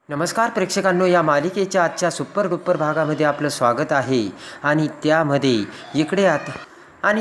नमस्कार प्रेक्षकांनो, या मालिकेच्या आजच्या सुपर डुपर भागामध्ये आपलं स्वागत आहे. आणि त्यामध्ये इकडे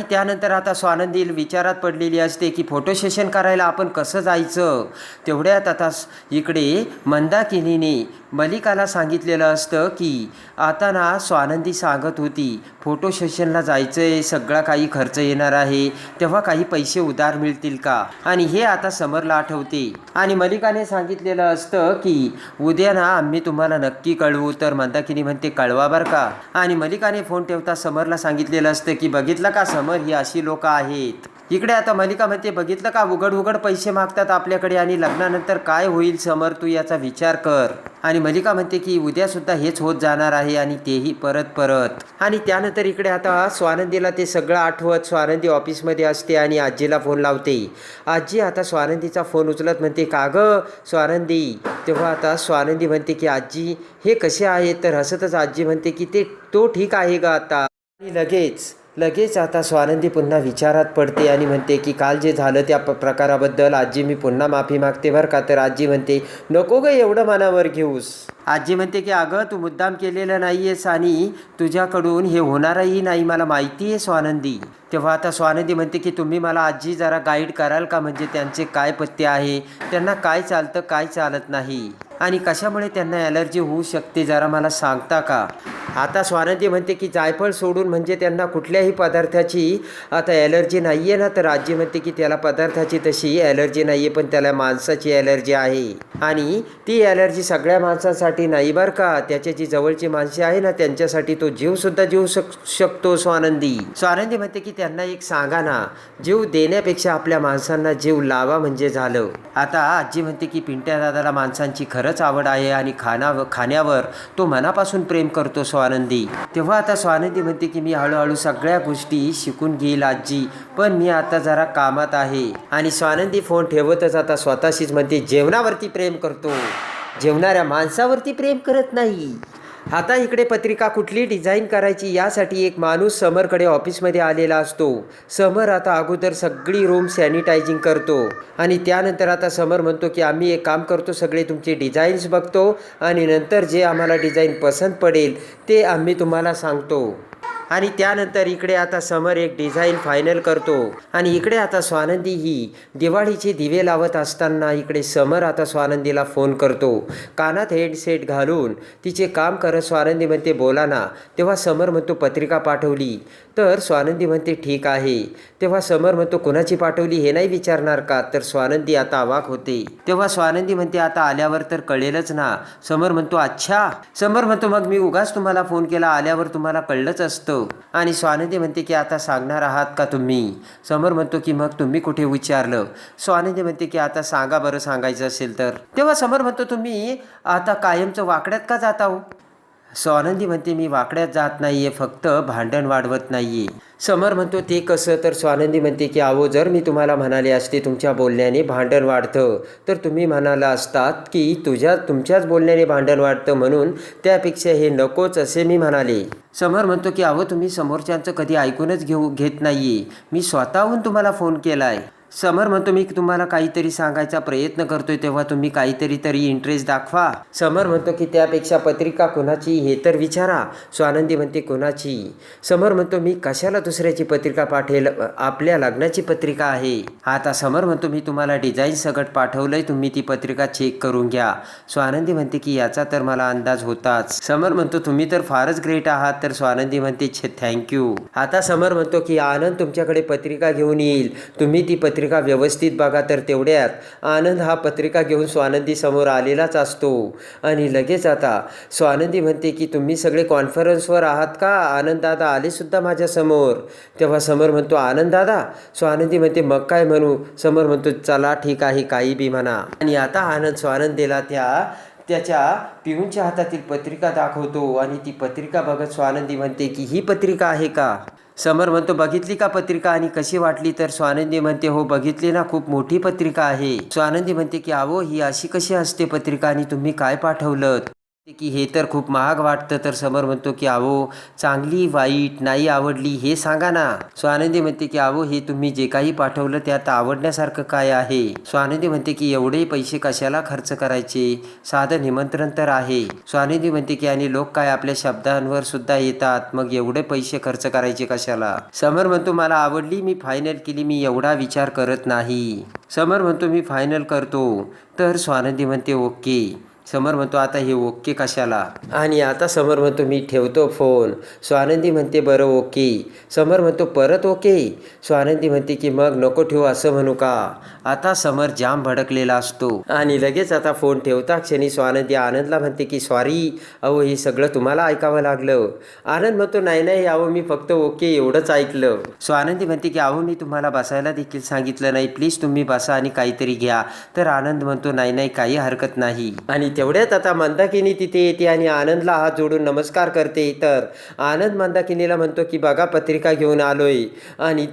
त्यानंतर आता स्वानंदी विचारात पडलेली असते की फोटो सेशन करायला आपण कसं जायचं. तेवढ्यात आता इकडे मंदाकिनीने मलिकाला सांगितलेलं असतं की आता ना स्वानंदी सांगत होती फोटो सेशनला जायचं आहे, सगळा काही खर्च येणार आहे, तेव्हा काही पैसे उधार मिळतील का. आणि हे आता समरला आठवते आणि मलिकाने सांगितलेलं असतं की उद्या ना आम्ही तुम्हाला नक्की कळवू. तर मंदाकिनी म्हणते कळवा बरं का. आणि मलिकाने फोन ठेवता समरला सांगितलेलं असतं की बघितलं का समर, ही अशी लोक आहेत. इकडे आता मलिका म्हणते बघितलं का, उघड उघड पैसे मागतात आपल्याकडे आणि लग्नानंतर काय होईल समर, तू याचा विचार कर. आणि मलिका म्हणते की उद्यासुद्धा हेच होत जाणार आहे आणि तेही परत परत. आणि त्यानंतर इकडे आता स्वानंदीला ते सगळं आठवत स्वानंदी ऑफिसमध्ये असते आणि आजीला फोन लावते. आजी आता स्वानंदीचा फोन उचलत म्हणते का गं स्वानंदी. तेव्हा आता स्वानंदी म्हणते की आजी हे कसे आहेत. तर हसतच आजी म्हणते की तो ठीक आहे का आता. आणि लगेच आता स्वानंदी पुन्हा विचारात पडते आणि म्हणते की काल जे झालं त्या प्रकाराबद्दल आजी मी पुन्हा माफी मागते बरं का. तर आजी म्हणते नको गं एवढं मनावर घेऊस. आजी म्हणते की अगं तू मुद्दाम केलेलं नाही आहेस आणि तुझ्याकडून हे होणारही नाही, मला माहिती आहे स्वानंदी. तेव्हा आता स्वानंदी म्हणते की तुम्ही मला आजी जरा गाईड कराल का, म्हणजे त्यांचे काय पथ्य आहे, त्यांना काय चालतं काय चालत नाही आणि कशामुळे त्यांना ॲलर्जी होऊ शकते, जरा मला सांगता का. आता स्वानंदी म्हणते की जायफळ सोडून म्हणजे त्यांना कुठल्याही पदार्थाची आता ॲलर्जी नाही आहे ना. तर आजी म्हणते की त्याला पदार्थाची तशी ॲलर्जी नाही आहे, पण त्याला माणसाची ॲलर्जी आहे आणि ती ॲलर्जी सगळ्या माणसांसाठी नाही बरं का. त्याच्या जी जवळची माणसे आहे ना त्यांच्यासाठी तो जीवसुद्धा देऊ शकतो स्वानंदी. स्वानंदी म्हणते की त्यांना एक सांगा ना, जीव देण्यापेक्षा आपल्या माणसांना जीव लावा म्हणजे झालं. आता आजी म्हणते की पिंट्या दादाला माणसांची खरंच आवड आहे आणि खाण्यावर तो मनापासून प्रेम करतो स्वानंदी. तेव्हा आता स्वानंदी म्हणते की मी हळूहळू सगळ्या गोष्टी शिकून घेईल आजी, पण मी आता जरा कामात आहे. आणि स्वानंदी फोन ठेवतच आता स्वतःशीच म्हणते जेवणावरती प्रेम करतो, जेवणाऱ्या माणसावरती प्रेम करत नाही. आता इकडे पत्रिका कुठली डिझाईन करायची यासाठी एक माणूस समरकडे ऑफिसमध्ये आलेला असतो. समर आता अगोदर सगळी रूम सॅनिटायझिंग करतो आणि त्यानंतर आता समर म्हणतो की आम्ही एक काम करतो, सगळे तुमचे डिझाईन्स बघतो आणि नंतर जे आम्हाला डिझाईन पसंत पडेल ते आम्ही तुम्हाला सांगतो. आणि त्यानंतर इकडे आता समर एक डिझाईन फायनल करतो. आणि इकडे आता स्वानंदी ही दिवाळीचे दिवे लावत असताना इकडे समर आता स्वानंदीला फोन करतो. कानात हेडसेट घालून तिचे काम करत स्वानंदी म्हणते बोला ना. तेव्हा समर म्हणतो पत्रिका पाठवली. तर स्वानंदी म्हणते ठीक आहे. तेव्हा समर म्हणतो कोणाची पाठवली हे नाही विचारणार का. तर स्वानंदी आता अवाक होते. तेव्हा स्वानंदी म्हणते आता आल्यावर तर कळेलच ना. समर म्हणतो अच्छा. समर म्हणतो मग मी उगाच तुम्हाला फोन केला, आल्यावर तुम्हाला कळलंच असतं. आणि स्वानंदी म्हणते की आता सांगणार आहात का तुम्ही. समर म्हणतो की मग तुम्ही कुठे विचारलं. स्वानंदी म्हणते की आता सांगा बरं, सांगायचं असेल तर. तेव्हा समर म्हणतो तुम्ही आता कायमचं वाकड्यात का जाता हो. स्वानंदी म्हणते मी वाकड्यात जात नाहीये, फक्त भांडण वाढवत नाहीये. समर म्हणतो ते कसं. तर स्वानंदी म्हणते की अहो जर मी तुम्हाला म्हणाले असते तुमच्या बोलण्याने भांडण वाढतं, तर तुम्ही म्हणाला असतात की तुमच्याच बोलण्याने भांडण वाढतं, म्हणून त्यापेक्षा हे नकोच असे मी म्हणाले. समर म्हणतो की अहो तुम्ही समोरच्यांचं कधी ऐकूनच घेत नाहीये, मी स्वतःहून तुम्हाला फोन केलाय. समर म्हणतो मी तुम्हाला काहीतरी सांगायचा प्रयत्न करतोय, तेव्हा तुम्ही काहीतरी इंटरेस्ट दाखवा. समर म्हणतो की त्यापेक्षा पत्रिका कुणाची हे तर विचारा. स्वानंदी म्हणते कुणाची. समर म्हणतो मी कशाला दुसऱ्याची पत्रिका पाठवेल, आपल्या लग्नाची पत्रिका आहे. आता समर म्हणतो मी तुम्हाला डिझाईन सगट पाठवलंय, तुम्ही ती पत्रिका चेक करून घ्या. स्वानंदी म्हणते की याचा तर मला अंदाज होताच. समर म्हणतो तुम्ही तर फारच ग्रेट आहात. तर स्वानंदी म्हणते थँक्यू. आता समर म्हणतो की आनंद तुमच्याकडे पत्रिका घेऊन येईल, तुम्ही ती पत्रिका व्यवस्थित बघा. तर तेवढ्यात आनंद हा पत्रिका घेऊन स्वानंदी समोर आलेलाच असतो. आणि लगेच आता स्वानंदी म्हणते की तुम्ही सगळे कॉन्फरन्सवर आहात का, आनंद दादा आले सुद्धा माझ्या समोर. तेव्हा समर म्हणतो आनंद दादा. स्वानंदी म्हणते मग काय म्हणू. समर म्हणतो चला ठीक आहे काही बी म्हणा. आणि आता आनंद स्वानंदीला त्याच्या पिऊनच्या हातातील पत्रिका दाखवतो आणि ती पत्रिका बघत स्वानंदी म्हणते की ही पत्रिका आहे का. समर म्हणतो बघितली का पत्रिका आणि कशी वाटली. तर स्वानंदी म्हणते हो बघितली ना, खूप मोठी पत्रिका आहे. स्वानंदी म्हणते की अहो ही अशी कशी असते पत्रिका आणि तुम्ही काय पाठवलं. की हे तर खूप महाग वाटतं. तर समर म्हणतो की अहो चांगली वाईट नाही आवडली हे सांगा ना. स्वानंदी म्हणते की अहो हे तुम्ही जे काही पाठवलं त्यात आवडण्यासारखं काय आहे. स्वानंदी म्हणते की एवढे पैसे कशाला खर्च करायचे, साधं निमंत्रण तर आहे. स्वानंदी म्हणते की आणि लोक काय आपल्या शब्दांवर सुद्धा येतात, मग एवढे पैसे खर्च करायचे कशाला. समर म्हणतो मला आवडली, मी फायनल केली, मी एवढा विचार करत नाही. समर म्हणतो मी फायनल करतो. तर स्वानंदी म्हणते ओके. समर म्हणतो आता हे ओके कशाला. आणि आता समर म्हणतो मी ठेवतो फोन. स्वानंदी म्हणते बरं ओके. समर म्हणतो परत ओके. स्वानंदी म्हणते की मग नको ठेवू असं म्हणू का. आता समर जाम भडकलेला असतो आणि लगेच आता फोन ठेवता क्षणी स्वानंदी आनंदला म्हणते की सॉरी अहो हे सगळं तुम्हाला ऐकावं लागलं. आनंद म्हणतो नाही नाही अहो मी फक्त ओके एवढंच ऐकलं. स्वानंदी म्हणते की अहो मी तुम्हाला बसायला देखील सांगितलं नाही, प्लीज तुम्ही बसा आणि काहीतरी घ्या. तर आनंद म्हणतो नाही नाही काही हरकत नाही. आणि तेवढ्यात आता मंदाकिनी तिथे येते आणि आनंदला हात जोडून नमस्कार करते. तर आनंद मंदाकिनीला म्हणतो की बघा पत्रिका घेऊन आलोय. आणि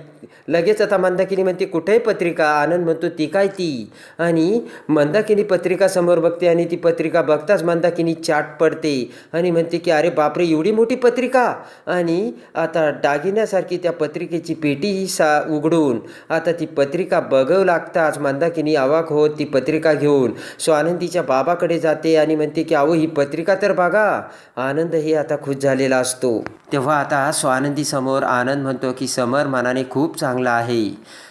लगेच आता मंदाकिनी म्हणते कुठे पत्रिका. आनंद म्हणतो ती काय ती. आणि मंदाकिनी पत्रिका समोर बघते आणि ती पत्रिका बघताच मंदाकिनी चाट पडते आणि म्हणते की अरे बापरे एवढी मोठी पत्रिका. आणि आता दागिन्यासारखी त्या पत्रिकेची पेटी उघडून आता ती पत्रिका बघू लागताच मंदाकिनी अवाक होत ती पत्रिका घेऊन स्वानंदीच्या बाबाकडे जाते आणि म्हणते की अहो ही पत्रिका तर बघा. आनंदही आता खुश झालेला असतो. तेव्हा आता स्वानंदी समोर आनंद म्हणतो की समर मनाने खूप चांगला आहे.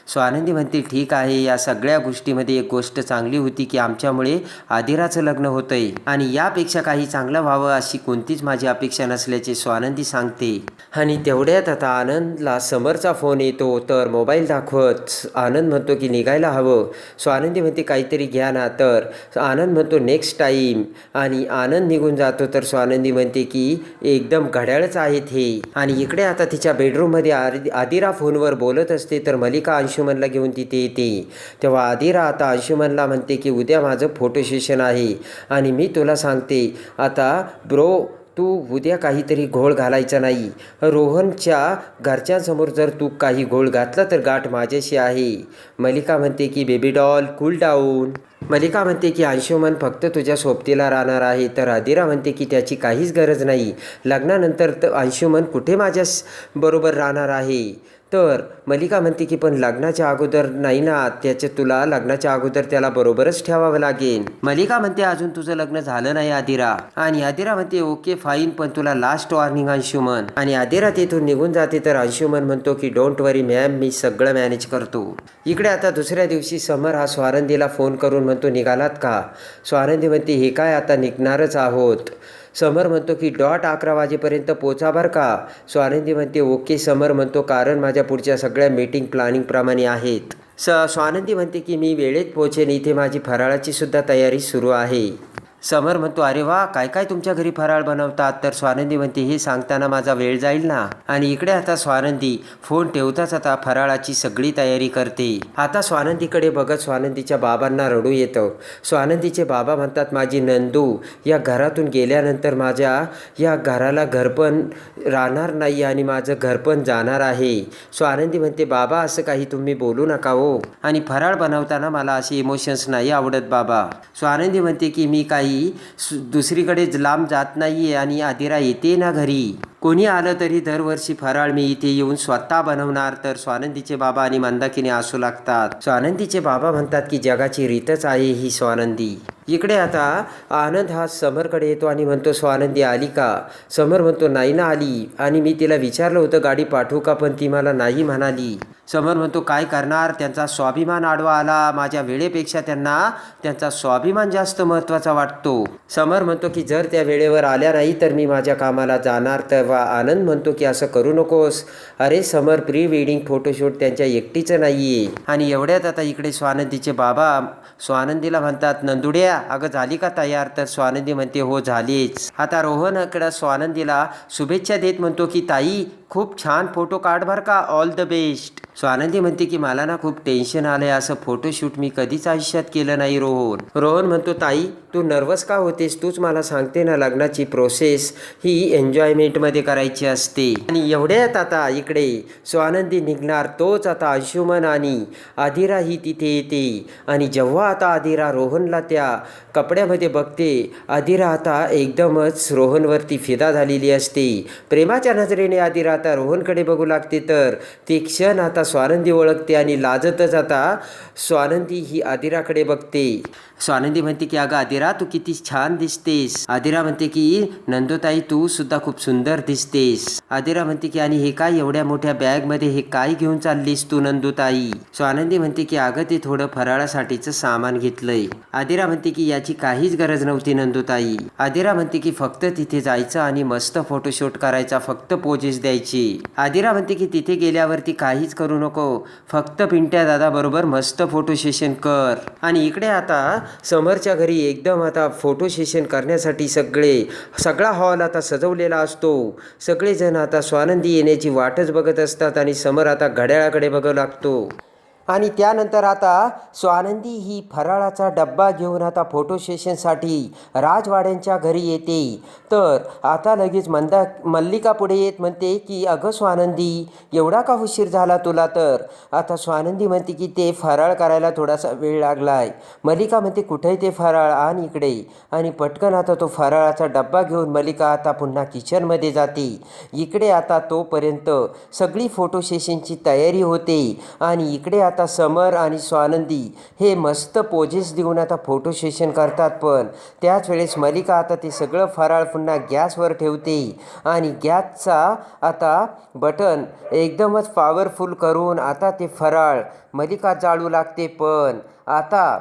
स्वानंदी म्हणते ठीक आहे. या सगळ्या गोष्टीमध्ये एक गोष्ट चांगली होती की आमच्यामुळे आदिराचं लग्न होतंय आणि यापेक्षा काही चांगलं व्हावं अशी कोणतीच माझी अपेक्षा नसल्याचे स्वानंदी सांगते. आणि तेवढ्यात आता आनंदला समरचा फोन येतो. तर मोबाईल दाखवत आनंद म्हणतो की निघायला हवं. स्वानंदी म्हणते काहीतरी घ्या ना. तर आनंद म्हणतो नेक्स्ट टाईम. आणि आनंद निघून जातो. तर स्वानंदी म्हणते की एकदम घड्याळच आहेत हे. आणि इकडे आता तिच्या बेडरूममध्ये आदिरा फोनवर बोलत असते. तर मलिका अंशुमनला घेऊन तिथे येते. तेव्हा आदिरा आता अंशुमनला म्हणते की उद्या माझं फोटो सेशन आहे आणि मी तुला सांगते आता ब्रो तू उद्या काहीतरी घोळ घालायचा नाही. रोहनच्या घरच्यांसमोर जर तू काही घोळ घातला तर गाठ माझ्याशी आहे. मलिका म्हणते की बेबी डॉल कूल डाऊन. मलिका म्हणते की अंशुमन फक्त तुझ्या सोबतीला राहणार आहे. तर आदिरा म्हणते की त्याची काहीच गरज नाही. लग्नानंतर तर अंशुमन कुठे माझ्या बरोबर राहणार आहे. तर मलिका म्हणते की पण लग्नाच्या अगोदर नाही ना, तुला लग्नाच्या अगोदर त्याला बरोबरच ठेवावं लागेल. मलिका म्हणते अजून तुझं लग्न झालं नाही आदिरा. आणि आदिरा म्हणते ओके फाईन पण तुला लास्ट वॉर्निंग अंशुमन. आणि आदिरा तिथून निघून जाते. तर अंशुमन म्हणतो की डोंट वरी मॅम मी सगळं मॅनेज करतो. इकडे आता दुसऱ्या दिवशी समर हा स्वानंदीला फोन करून म्हणतो निघालात का. स्वानंदी म्हणते हे काय आता निघणारच आहोत. समर म्हणतो की डॉट 11 वाजेपर्यंत पोचा बरं का. स्वानंदी म्हणते ओके समर म्हणतो कारण माझ्या पुढच्या सगळ्या मीटिंग प्लॅनिंगप्रमाणे आहेत. स्वानंदी म्हणते की मी वेळेत पोचेन. इथे माझी फराळाची सुद्धा तयारी सुरू आहे. समर म्हणतो अरे वा काय काय तुमच्या घरी फराळ बनवतात. तर स्वानंदी म्हणते हे सांगताना माझा वेळ जाईल ना. आणि इकडे आता स्वानंदी फोन ठेवताच आता फराळाची सगळी तयारी करते. आता स्वानंदीकडे बघत स्वानंदीच्या बाबांना रडू येतं. स्वानंदीचे बाबा म्हणतात माझी नंदू या घरातून गेल्यानंतर माझ्या या घराला घरपण राहणार नाही आणि माझं घरपण जाणार आहे. स्वानंदी म्हणते बाबा असं काही तुम्ही बोलू नका हो. आणि फराळ बनवताना मला असे इमोशन्स नाही आवडत बाबा. स्वानंदी म्हणते की मी काही दुसरीकडे लांब जात नाहीये आणि आदिरा येते ना घरी. कोणी आलं तरी दरवर्षी फराळ मी इथे येऊन स्वतः बनवणार. तर स्वानंदीचे बाबा आणि मंदाकिनी असू लागतात. स्वानंदीचे बाबा म्हणतात की जगाची रीतच आहे ही स्वानंदी. इकडे आता आनंद हा समरकडे येतो आणि म्हणतो स्वानंदी आली का. समर म्हणतो नाही ना आली आणि मी तिला विचारलं होतं गाडी पाठवू का पण ती मला नाही म्हणाली. समर म्हणतो काय करणार त्यांचा स्वाभिमान आडवा आला. माझ्या वेळेपेक्षा त्यांना त्यांचा स्वाभिमान जास्त महत्त्वाचा वाटतो. समर म्हणतो की जर त्या वेळेवर आल्या नाही तर मी माझ्या कामाला जाणार. तेव्हा आनंद म्हणतो की असं करू नकोस. अरे समर प्री वेडिंग फोटोशूट त्यांच्या एकटीचं नाहीये. आणि एवढ्यात आता इकडे स्वानंदीचे बाबा स्वानंदीला म्हणतात नंदुड्या अगं झाली का तयार. तर स्वानंदी म्हणते हो झालीच. आता रोहनकडे स्वानंदीला शुभेच्छा देत म्हणतो की ताई खूप छान फोटो काढ बर का, ऑल द बेस्ट. स्वानंदी म्हणते की मला ना खूप टेन्शन आलंय, असं फोटोशूट मी कधीच आयुष्यात केलं नाही रोहन. रोहन म्हणतो ताई तू नर्वस का होतेस, तूच मला सांगते ना लग्नाची प्रोसेस ही एन्जॉयमेंटमध्ये करायची असते. आणि एवढ्यात आता इकडे स्वानंदी निघणार, तोच आता अंशुमन आणि आदिरा ही तिथे येते. आणि जेव्हा आता आदिरा रोहनला त्या कपड्यामध्ये बघते, आदिरा आता एकदमच रोहनवरती फिदा झालेली असते. प्रेमाच्या नजरेने आदिरा आता रोहनकडे बघू लागते, तर ते क्षण आता स्वानंदी ओळखते आणि लाजतच आता स्वानंदी ही आदिराकडे बघते. स्वानंदी म्हणते की अगं आदिरा तू किती छान दिसतेस. आदिरा म्हणते की नंदोताई तू सुद्धा खूप सुंदर दिसतेस. आदिरा म्हणते की आणि हे काय एवढ्या मोठ्या बॅगमध्ये हे काय घेऊन चाललीस तू नंदोताई. स्वानंदी म्हणते की अगं ते थोडं फराळासाठीचं सामान घेतलंय. आदिरा म्हणते की याची काहीच गरज नव्हती नंदोताई. आदिरा म्हणते की फक्त तिथे जायचं आणि मस्त फोटोशूट करायचा, फक्त पोजेस द्यायची. आदिरा म्हणते की तिथे गेल्यावरती काहीच करू नको, फक्त पिंट्या दादा बरोबर मस्त फोटो सेशन कर. आणि इकडे आता समरच्या घरी एकदम आता फोटो सेशन करण्यासाठी सगळा हॉल आता सजवलेला असतो. सगळेजण आता स्वानंदी येण्याची वाटच बघत असतात आणि समर आता घड्याळाकडे बघू लागतो. आणि त्यानंतर आता स्वानंदी ही फराळाचा डब्बा घेऊन आता फोटो सेशनसाठी राजवाड्यांच्या घरी येते. तर आता लगेच मल्लिका पुढे येत म्हणते की अगं स्वानंदी एवढा का उशीर झाला तुला. तर आता स्वानंदी म्हणते की ते फराळ करायला थोडासा वेळ लागलाय. मल्लिका म्हणते कुठे ते फराळ आण इकडे. आणि पटकन आता तो फराळाचा डब्बा घेऊन मल्लिका आता पुन्हा किचनमध्ये जाते. इकडे आता तोपर्यंत सगळी फोटो सेशनची तयारी होते. आणि इकडे आता समर आणि स्वानंदी हे मस्त पोजेस देऊन आता फोटो सेशन करतात. पण त्याच वेळेस मल्लिका आता ते सगळं फराळ पुन्हा गॅसवर ठेवते आणि गॅसचा आता बटन एकदमच पॉवरफुल करून आता ते फराळ मल्लिका जाळू लागते. पण आता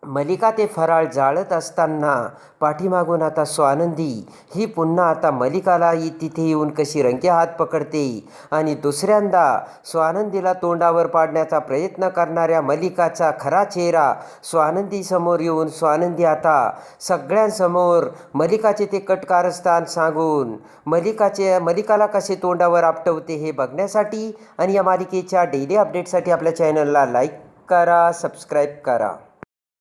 मल्लिका ते फराळ जाळत असताना पाठीमागून आता स्वानंदी ही पुन्हा आता मल्लिकाला तिथे येऊन कशी रंगे हात पकडते आणि दुसऱ्यांदा स्वानंदीला तोंडावर पाडण्याचा प्रयत्न करणाऱ्या मल्लिकाचा खरा चेहरा स्वानंदीसमोर येऊन स्वानंदी आता सगळ्यांसमोर मल्लिकाचे ते कटकारस्थान सांगून मल्लिकाला कसे तोंडावर आपटवते हे बघण्यासाठी आणि या मालिकेच्या डेली अपडेटसाठी आपल्या चॅनलला लाईक करा, सबस्क्राईब करा.